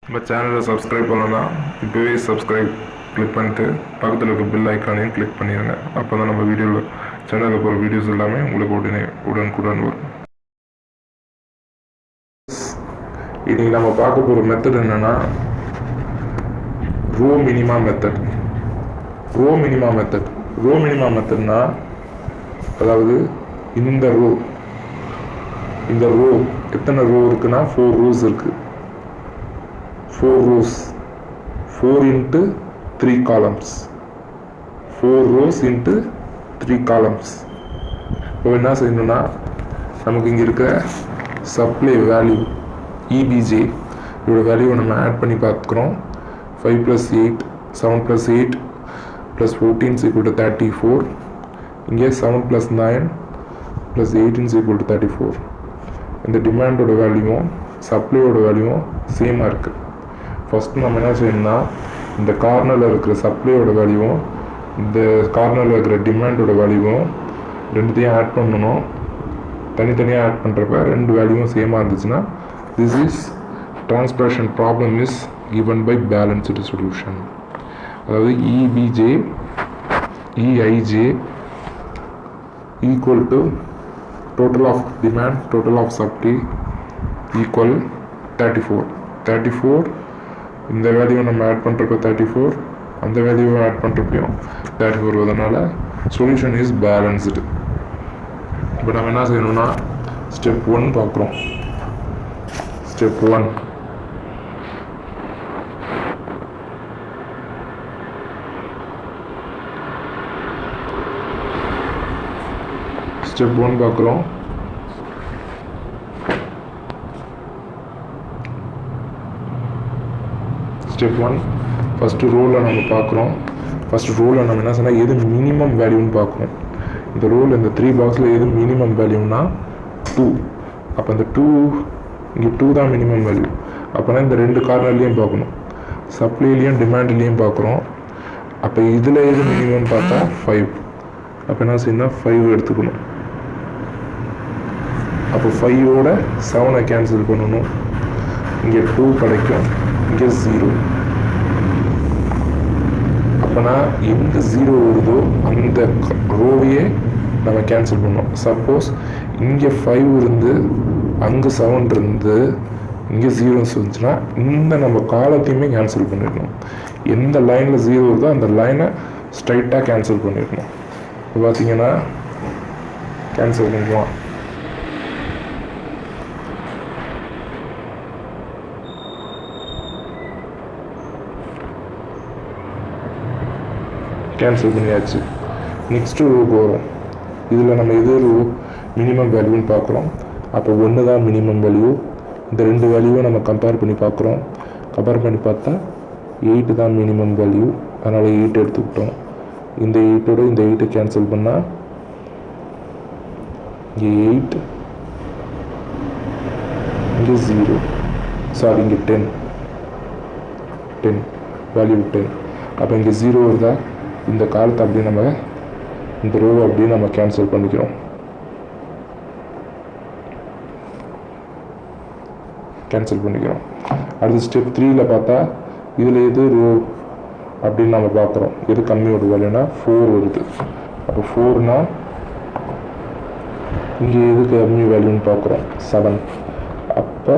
நம்ம சேனலை சப்ஸ்கிரைப் பண்ணலாம். இப்போவே சப்ஸ்கிரைப் கிளிக் பண்ணிட்டு பக்கத்தில் இருக்க பெல் ஐக்கானையும் கிளிக் பண்ணிடுங்க. அப்போ தான் நம்ம சேனலில் போகிற வீடியோஸ் எல்லாமே உங்களுக்கு உடனுக்குடன் வரும். இன்றைக்கி நம்ம பார்க்க போகிற மெத்தட் என்னென்னா row minima method. Row minima மெத்தட்னா அதாவது இந்த ரோ எத்தனை ரோ இருக்குன்னா 4 rows இருக்குது. 4 rows 4 into 3 columns 4 rows into 3 columns. இப்போ என்ன செய்யணும்னா நமக்கு இங்கே இருக்க சப்ளை வேல்யூ EBJ இதோட வேல்யூவை நம்ம ஆட் பண்ணி பார்க்குறோம். 5 + 8 7 + 8 + 14 = 34. இங்கே 7 + 9 + 18 = 34. இந்த டிமாண்டோட வேல்யூவும் சப்ளையோட வேல்யூவும் சேமாக இருக்குது. ஃபஸ்ட்டு நம்ம என்ன செய்யணும்னா இந்த கார்னரில் இருக்கிற சப்ளையோட வேல்யூவும் இந்த கார்னரில் இருக்கிற டிமாண்டோட வேல்யூவும் ரெண்டுத்தையும் ஆட் பண்ணணும். தனித்தனியாக ஆட் பண்ணுறப்ப ரெண்டு வேல்யூவும் சேமாக இருந்துச்சுன்னா this is transpiration problem is given by balanced solution. அதாவது EBJ EIJ equal to total of demand total of supply equal 34. இந்த வேல்யூவை நம்ம ஆட் பண்ணுறப்ப 34, அந்த வேல்யூவை ஆட் பண்ணுறப்பையும் 34 வருவதனால சொல்யூஷன் இஸ் பேலன்ஸ்டு. இப்போ நம்ம என்ன செய்யணும்னா ஸ்டெப் 1 பார்க்குறோம். ஸ்டெப் 1 பார்க்குறோம். ஸ்டெப் 1 ஃபஸ்ட்டு ரோவில் நம்ம பார்க்குறோம். ஃபஸ்ட்டு ரோவில் நம்ம என்ன சொன்னால் எது மினிமம் வேல்யூன்னு பார்க்கணும். இந்த ரோவில் இந்த 3 பாக்ஸில் எது மினிமம் வேல்யூன்னா 2. அப்போ இந்த 2 இங்கே 2 தான் மினிமம் வேல்யூ. அப்போனா இந்த ரெண்டு கார்னர்லேயும் பார்க்கணும், சப்ளைலேயும் டிமாண்ட்லேயும் பார்க்குறோம். அப்போ இதில் எது மினிமம் பார்த்தா 5. அப்போ என்ன செய்யணும்னா 5 எடுத்துக்கணும். அப்போ 5ஓட 7 கேன்சல் பண்ணணும். இங்கே 2 கிடைக்கும், இங்கே 0. அப்போனா எங்கே 0 வருதோ அந்த ரோவையே நம்ம கேன்சல் பண்ணோம். சப்போஸ் இங்கே 5 இருந்து அங்கே 7 இருந்து இங்கே 0 வந்துச்சுன்னா இந்த நம்ம காலத்தையுமே கேன்சல் பண்ணிடணும். எந்த லைனில் 0 வருதோ அந்த லைனை ஸ்ட்ரைட்டாக கேன்சல் பண்ணிடணும். இப்போ பார்த்தீங்கன்னா கேன்சல் பண்ணிக்கலாம். கேன்சல் பண்ணியாச்சு. நெக்ஸ்ட்டு ரோக்கு வரும். இதில் நம்ம எது ரோ மினிமம் வேல்யூன்னு பார்க்குறோம். அப்போ 1 தான் மினிமம் வேல்யூ. இந்த ரெண்டு வேல்யூவை நம்ம கம்பேர் பண்ணி பார்க்குறோம். கம்பேர் பண்ணி பார்த்தா 8 தான் மினிமம் வேல்யூ. அதனால் 8 எடுத்துக்கிட்டோம். இந்த 8ஓட இந்த 8 கேன்சல் பண்ணால் இங்கே 8, இங்கே 0, சாரி இங்கே 10 வேல்யூ 10. அப்போ இங்கே 0 வருதா, இந்த காலத்தை அப்படியே நம்ம இந்த ரோவை அப்படியே நம்ம கேன்சல் பண்ணிக்கிறோம். அடுத்து ஸ்டெப் 3ல் பார்த்தா இதில் எது ரோ அப்படின்னு நம்ம பார்க்குறோம். எது கம்மியோட வேல்யூனா 4 வருது. அப்போ 4னா இங்கே எது கம்மி வேல்யூன்னு பார்க்குறோம் 7. அப்போ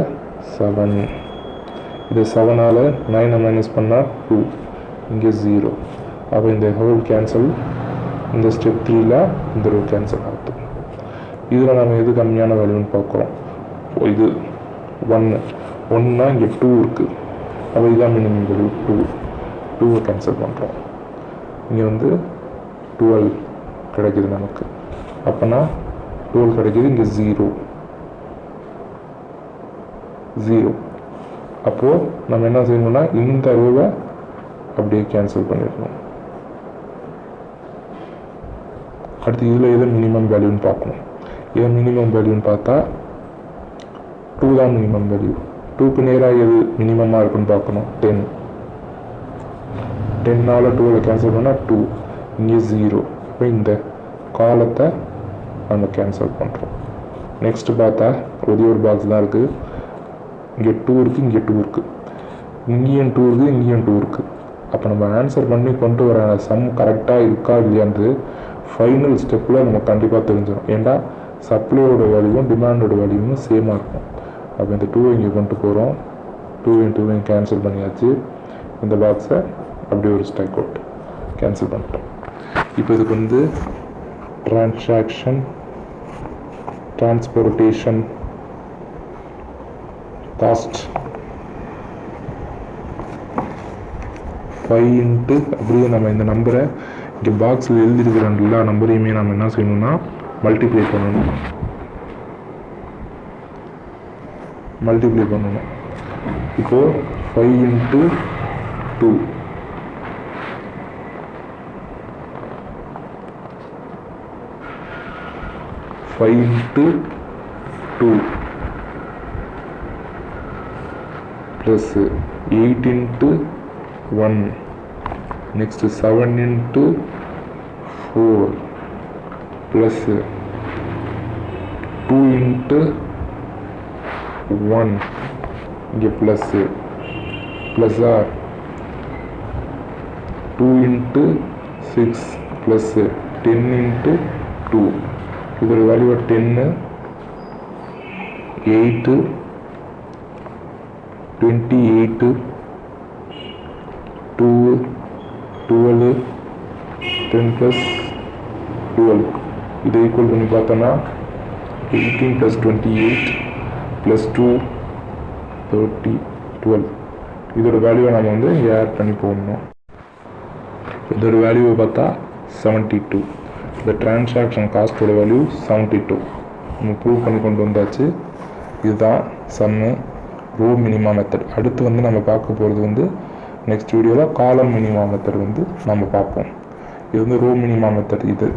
7 இது 7ஆல் 9 மைனஸ் பண்ணால் 2, இங்கே 0. அப்போ இந்த ஹோல் கேன்சல். இந்த ஸ்டெப் 3ல் இந்த ரோ கேன்சல் ஆகுது. இதில் நம்ம எது கம்மியான வேல்யூன்னு பார்க்குறோம். இது 1னா இங்கே 2 இருக்குது. அப்போ இதுதான் மினிமம் வேல்யூ 2வை கேன்சல் பண்ணுறோம். இங்கே 12 கிடைக்கிது நமக்கு. அப்போனா 12 கிடைக்கிது, இங்கே 0. அப்போது நம்ம என்ன செய்யணும்னா இந்த ரோவை அப்படியே கேன்சல் பண்ணிடணும். அடுத்து இதில் எது மினிமம் வேல்யூன்னு பார்க்கணும். இதை மினிமம் வேல்யூன்னு பார்த்தா 2 தான் மினிமம் வேல்யூ. 2க்கு நேராக எது மினிமமாக இருக்குன்னு பார்க்கணும். 10ஆல் 12 கேன்சல் பண்ணால் 2, இங்கே 0. இப்போ இந்த காலத்தை நம்ம கேன்சல் பண்ணுறோம். நெக்ஸ்ட்டு பார்த்தா ஒரே ஒரு பாக்ஸ் தான் இருக்குது. இங்கே 2 இருக்குது, இங்கே 2 இருக்குது. இங்கேயும் 2 இருக்குது, இங்கேயும் 2 இருக்குது. அப்போ நம்ம ஆன்சர் பண்ணி கொண்டு வர சம் கரெக்டாக இருக்கா இல்லையான்றது ஃபைனல் ஸ்டெப்பில் நம்ம கண்டிப்பாக தெரிஞ்சிடும். ஏன்னா சப்ளையோட வேல்யூவும் டிமாண்டோட வேல்யூவும் சேமாக இருக்கும். அப்போ இந்த 2 இங்கே கொண்டு போகிறோம், 2 கேன்சல் பண்ணியாச்சு. இந்த பாக்ஸை அப்படியே ஒரு ஸ்ட்ரைக் அவுட் கேன்சல் பண்ணிட்டோம். இப்போ இதுக்கு வந்து டிரான்ஸ்போர்ட்டேஷன் காஸ்ட் 5 இன்ட்டு அப்படியே நம்ம இந்த நம்பரை இங்கே பாக்ஸில் எழுதியிருக்கிற எல்லா நம்பரையுமே நம்ம என்ன செய்யணும்னா மல்டிப்ளை பண்ணணும். இப்போது 5 into 2 5 into 2 plus 8 into 1 next 7 into 4 plus 2 into 1 இங்கே plus 2 into 6 plus 10 into 2 இதோட வேல்யூ 10 8 28 2 12 10 plus 12 இதை ஈக்குவல் பண்ணி பார்த்தோன்னா 18 plus 28 plus 2 30 12 இதோட வேல்யூவை நம்ம வந்து இங்கே ஆட் பண்ணி போடணும். இதோட வேல்யூவை பார்த்தா 72. இந்த டிரான்சாக்ஷன் காஸ்ட்டோட வேல்யூ 72 நம்ம ப்ரூவ் பண்ணி கொண்டு வந்தாச்சு. இதுதான் சம்மு ரோ மினிமா மெத்தட். அடுத்து வந்து நம்ம பார்க்க போகிறது வந்து நெக்ஸ்ட் வீடியோவில் காலம் மினிமா மெத்தட் வந்து நம்ம பார்ப்போம். இது வந்து ரோ மினிமா மெத்தட். இது